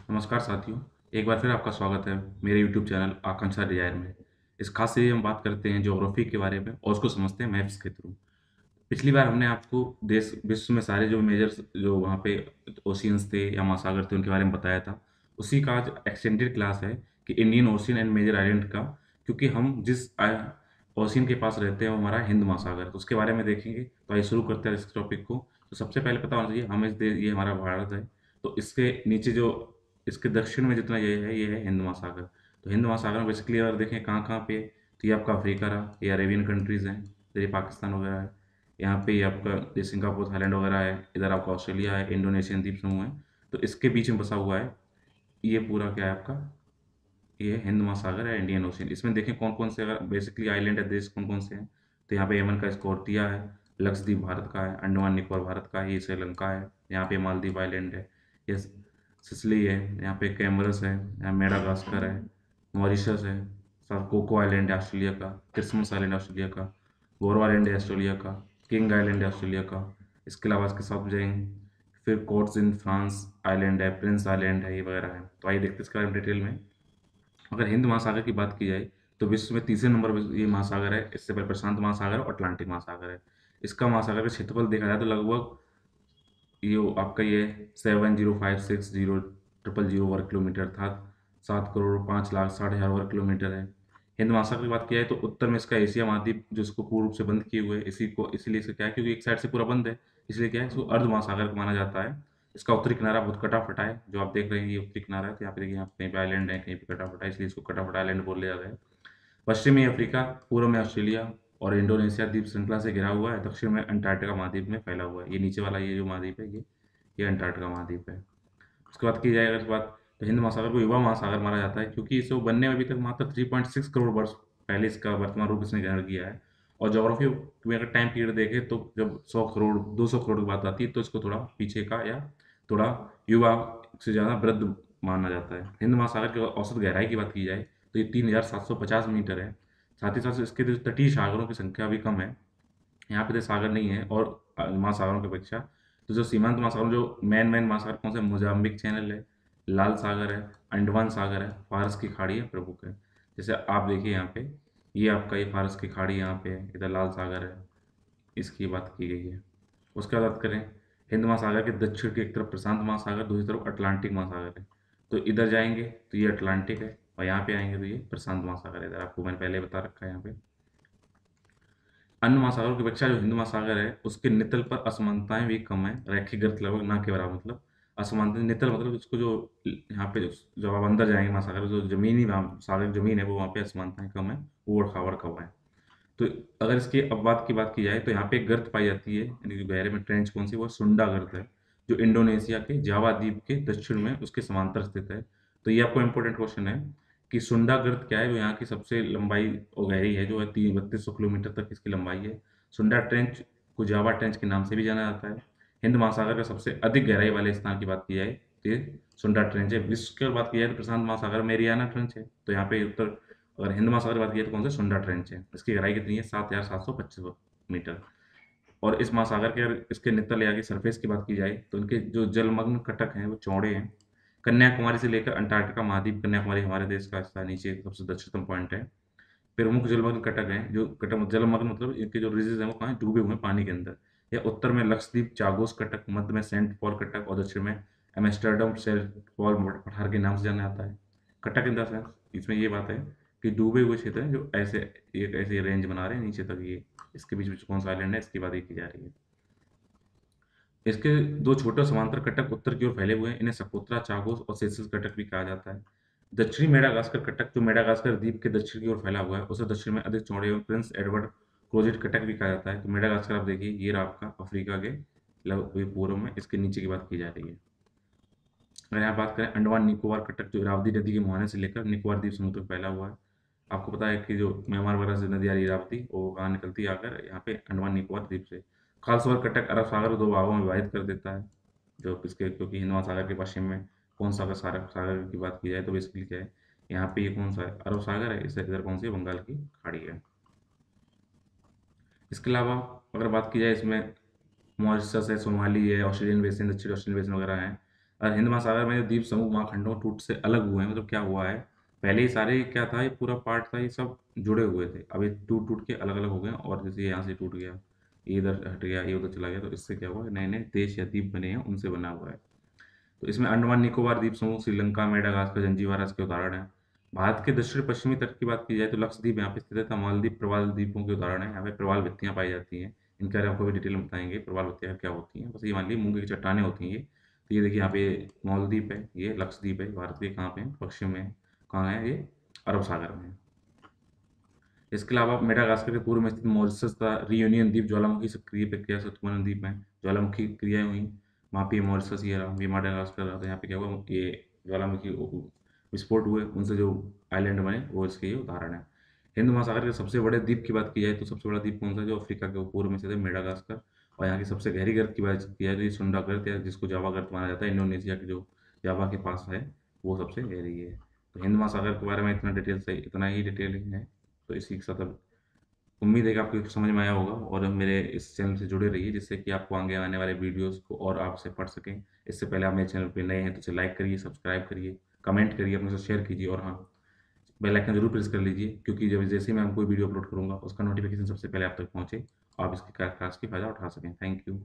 नमस्कार साथियों, एक बार फिर आपका स्वागत है मेरे यूट्यूब चैनल आकांक्षा डिजायर में। इस खास सीरीज में बात करते हैं ज्योग्राफी के बारे में और उसको समझते हैं मैप्स के थ्रू। पिछली बार हमने आपको देश विश्व में सारे जो मेजर जो वहाँ पे ओशियंस थे या महासागर थे उनके बारे में बताया था। उसी का आज एक्सटेंडेड क्लास है कि Indian Ocean and major island का, क्योंकि हम जिस ओशियन के पास रहते हैं वो हमारा हिंद महासागर, तो उसके बारे में देखेंगे। तो आइए शुरू करते हैं इस टॉपिक को। तो सबसे पहले पता होना चाहिए हमें इस देश, ये हमारा भारत है। तो इसके नीचे जो इसके दक्षिण में जितना ये है हिंद महासागर। तो हिंद महासागर में बेसिकली अगर देखें कहाँ कहाँ पे, तो ये आपका अफ्रीका रहा, ये अरेबियन कंट्रीज़ हैं, इधर ये पाकिस्तान वगैरह है। यहाँ पे ये आपका ये सिंगापुर थाईलैंड वगैरह है, इधर आपका ऑस्ट्रेलिया है, इंडोनेशियन द्वीप समूह है। तो इसके बीच में बसा हुआ है ये पूरा क्या है आपका, ये हिंद महासागर है, इंडियन ओशियन। इसमें देखें कौन कौन से अगर बेसिकली आइलैंड है देश कौन कौन से हैं। तो यहाँ पे यमन का स्कॉर्टिया है, लक्षद्वीप भारत का है, अंडमान निकोबार भारत का है, ये श्रीलंका है, यहाँ पे मालदीव आइलैंड है, ये सिसली है, यहाँ पे कैमरस है, यहाँ मेडागास्कर है, मॉरिशस है, कोको आइलैंड है ऑस्ट्रेलिया का, क्रिसमस आइलैंड है ऑस्ट्रेलिया का, गोरवा आइलैंड है ऑस्ट्रेलिया का, किंग आइलैंड है ऑस्ट्रेलिया का। इसके अलावा इसके साथ जाएंगे फिर कोर्ट्स इन फ्रांस आइलैंड है, प्रिंस आइलैंड है, ये वगैरह है। तो आइए देखते हैं इसके बारे में डिटेल में। अगर हिंद महासागर की बात की जाए तो विश्व में तीसरे नंबर पर ये महासागर है। इससे पहले प्रशांत महासागर और अटलांटिक महासागर है। इसका महासागर का क्षेत्रफल देखा जाए तो लगभग ये 7,056,000 वर्ग किलोमीटर था। 7,05,60,000 वर्ग किलोमीटर है। हिंद महासागर की बात की जाए तो उत्तर में इसका एशिया महाद्वीप जो इसको पूर्व से बंद किए हुए है, इसी को इसीलिए इसे क्या है, क्योंकि एक साइड से पूरा बंद है, इसलिए क्या है इसको अर्ध महासागर माना जाता है। इसका उत्तरी किनारा बहुत कटा फटा है, जो आप देख रहे हैं ये उत्तरी किनारा है। तो यहाँ पे देखिए, यहाँ पे कहीं पे आइलैंड है, कहीं पे कटा फटा है, इसलिए इसको कटा फटा आइलैंड बोल जाता है। पश्चिमी अफ्रीका, पूर्व में ऑस्ट्रेलिया और इंडोनेशिया द्वीप श्रृंखला से घिरा हुआ है। दक्षिण में अंटार्कटिका महाद्वीप में फैला हुआ है। ये नीचे वाला ये जो महाद्वीप है ये अंटार्कटिका महाद्वीप है। उसके बाद की जाए अगर बात, तो हिंद महासागर को युवा महासागर माना जाता है, क्योंकि इसे बनने में अभी तक मात्र 3.6 करोड़ वर्ष पहले इसका वर्तमान रूप इसने ग्रहण किया है। और ज्योग्राफी में अगर टाइम पीरियड देखें तो जब 100 करोड़ 200 करोड़ की बात आती है तो इसको थोड़ा पीछे का या थोड़ा युवा से ज़्यादा वृद्ध माना जाता है। हिंद महासागर की औसत गहराई की बात की जाए तो ये 3,750 मीटर है। साथ ही साथ इसके जो तटीय सागरों की संख्या भी कम है। यहाँ पे तो सागर नहीं है और महासागरों की अपेक्षा। तो जो सीमांत महासागर, जो मेन महासागर कौन से, मोजाम्बिक चैनल है, लाल सागर है, अंडमान सागर है, फारस की खाड़ी है, प्रमुख है। जैसे आप देखिए यहाँ पे, ये आपका ये फारस की खाड़ी यहाँ पे है, इधर लाल सागर है, इसकी बात की गई है। उसके बाद बात करें, हिंद महासागर के दक्षिण की एक तरफ प्रशांत महासागर, दूसरी तरफ अटलांटिक महासागर है। तो इधर जाएंगे तो ये अटलांटिक है, और यहाँ पे आएंगे तो ये प्रशांत महासागर है। इधर आपको मैंने पहले बता रखा है यहाँ पे। अन्य महासागरों की अपेक्षा जो हिंद महासागर है उसके नितल पर असमानताएं भी कम है, रैखिक गर्त लगभग ना के बराबर। मतलब असमानता नितल मतलब इसको जो यहाँ पे जब आप अंदर जाएंगे महासागर, जो जमीनी सागर जमीन है वो वहाँ पे असमानताएं कम है, ऊबड़ खाबड़ कम है। तो अगर इसकी अपवाद की बात की जाए तो यहाँ पे एक गर्त पाई जाती है, यानी कि गहरे में ट्रेंच कौन सी, वो सुंडा गर्त है, जो इंडोनेशिया के जावा द्वीप के दक्षिण में उसके समांतर स्थित है। तो ये आपको इंपॉर्टेंट क्वेश्चन है कि सुंडा गर्त क्या है, जो यहाँ की सबसे लंबाई और गहरी है, जो है 3200 किलोमीटर तक इसकी लंबाई है। सुंडा ट्रेंच को जावा ट्रेंच के नाम से भी जाना जाता है। हिंद महासागर का सबसे अधिक गहराई वाले स्थान की बात की जाए तो ये सुंडा ट्रेंच है। विश्व की बात की जाए तो प्रशांत महासागर में एरियाना ट्रेंच है। तो यहाँ पे उत्तर, अगर हिंद महासागर की बात की जाए तो कौन सा, सुंडा ट्रेंच है। इसकी गहराई कितनी है, 7,725 मीटर। और इस महासागर के अगर इसके नितल या की सरफेस की बात की जाए तो उनके जो जलमग्न कटक हैं वो चौड़े हैं। कन्याकुमारी से लेकर अंटार्कटिका महाद्वीप, कन्याकुमारी हमारे देश का हिस्सा नीचे सबसे दक्षिणतम पॉइंट है। प्रमुख जलमग्न कटक हैं, जो कटक जलमग्न मतलब इनके जो रिजेज हैं वो कहाँ हैं? डूबे हुए हैं पानी के अंदर। या उत्तर में लक्षद्वीप चागोस कटक, मध्य में सेंट पॉल कटक और दक्षिण में एम्स्टर्डम सेंट पॉल पठार के नाम से जाना जाता है। कटक इन द सेंस, इसमें ये बात है कि डूबे हुए क्षेत्र हैं जो ऐसे एक ऐसे रेंज बना रहे हैं नीचे तक। ये इसके बीच में कौन सा आइलैंड है इसकी बात की जा रही है। इसके दो छोटे समांतर कटक उत्तर की ओर फैले हुए हैं, इन्हें सकोत्रा, चागोस और सेल्सियस कटक भी कहा जाता है। दक्षिणी मेडागास्कर कटक, जो मेडागास्कर द्वीप के दक्षिण की ओर फैला हुआ है, उसे दक्षिण में अधिक चौड़े और प्रिंस एडवर्ड क्रोजेट कटक भी कहा जाता है। तो मेडागास्कर आप देखिए, ये रहा आपका अफ्रीका के लगभग पूर्व में, इसके नीचे की बात की जा रही है। अगर यहाँ बात करें अंडमान निकोबार कटक, जो इरावदी नदी के मुहाने से लेकर निकोबार द्वीप समूह तक फैला हुआ है। आपको पता है कि जो म्यांमार वगैरह से नदी आ रही है इरावती, वो कहाँ निकलती है आकर यहाँ पे अंडमान निकोबार द्वीप से। खासतौर कटक अरब सागर को दो भागों में विभाजित कर देता है, जो इसके, क्योंकि हिंद महासागर के पश्चिम में कौन सा सागर सागर की बात की जाए तो बेसिकली क्या है, यहाँ पे ये कौन सा है, अरब सागर है, इससे इधर कौन सी है, बंगाल की खाड़ी है। इसके अलावा अगर बात की जाए इसमें मॉरिशस है, सोमाली है, ऑस्ट्रेलियन बेसिन, दक्षिण ऑस्ट्रेलियन बेसिन वगैरह हैं। और हिंद महासागर में जो द्वीप समूह महाखंडों टूट से अलग हुए हैं, मतलब क्या हुआ है, पहले ये सारे क्या था, ये पूरा पार्ट था, ये सब जुड़े हुए थे, अब ये टूट टूट के अलग अलग हो गए हैं, और जैसे ये यहाँ से टूट गया, ये इधर हट गया, ये उधर चला गया, तो इससे क्या हुआ, नए नए देश या द्वीप बने हैं, उनसे बना हुआ है। तो इसमें अंडमान निकोबार द्वीप समूह, श्रीलंका, मेडागास्कर, जंजीबार इसके उदाहरण हैं। भारत के दक्षिण पश्चिमी तट की बात की जाए तो लक्षद्वीप यहाँ पे स्थित है, तथा मालदीव प्रवाल द्वीपों के उदाहरण है। यहाँ पे प्रवाल भित्तियां पाई जाती हैं, इनके बारे में आपको भी डिटेल में बताएंगे प्रवाल भित्तियां क्या होती हैं। बस ये मान लीजिए मूंगे की चट्टानें होती हैं ये। तो ये देखिए यहाँ पे मालदीव है, ये लक्षद्वीप है, भारत के कहाँ पे है, पश्चिम में, कहाँ है ये, अरब सागर में है। इसके अलावा मेडागास्कर के पूर्व में स्थित मॉरिशस तथा रियूनियन द्वीप ज्वालामुखी सक्रिय प्रक्रिया से उत्पन्न द्वीप हैं, ज्वालामुखी क्रियाएं हुई वहाँ पे, मॉरिशस ये रहा, ये मेडागास्कर रहा, तो यहाँ पे क्या हुआ, ये ज्वालामुखी विस्फोट हुए, उनसे जो आइलैंड बने वो इसके ये उदाहरण है। हिंद महासागर के सबसे बड़े द्वीप की बात की जाए तो सबसे बड़ा द्वीप कौन सा है, जो अफ्रीका के पूर्व में स्थित है, मेडागास्कर। और यहाँ की सबसे गहरी गर्त की बात की जाए तो ये सुंडा गर्त है, जिसको जावा गर्त माना जाता है, इंडोनेशिया के जो जावा के पास है, वो सबसे गहरी है। तो हिंद महासागर के बारे में इतना डिटेल से, इतना ही डिटेल है। तो इसी के साथ अब उम्मीद है कि आपको समझ में आया होगा, और मेरे इस चैनल से जुड़े रहिए, जिससे कि आपको आगे आने वाले वीडियोस को और आपसे पढ़ सकें। इससे पहले आप मेरे चैनल पे नए हैं तो इसे लाइक करिए, सब्सक्राइब करिए, कमेंट करिए, अपने साथ शेयर कीजिए, और हाँ, बेल आइकन जरूर प्रेस कर लीजिए, क्योंकि जब जैसे ही मैं कोई वीडियो अपलोड करूँगा उसका नोटिफिकेशन सबसे पहले आप तक पहुँचे, आप इसके खास की फ़ायदा उठा सकें। Thank you.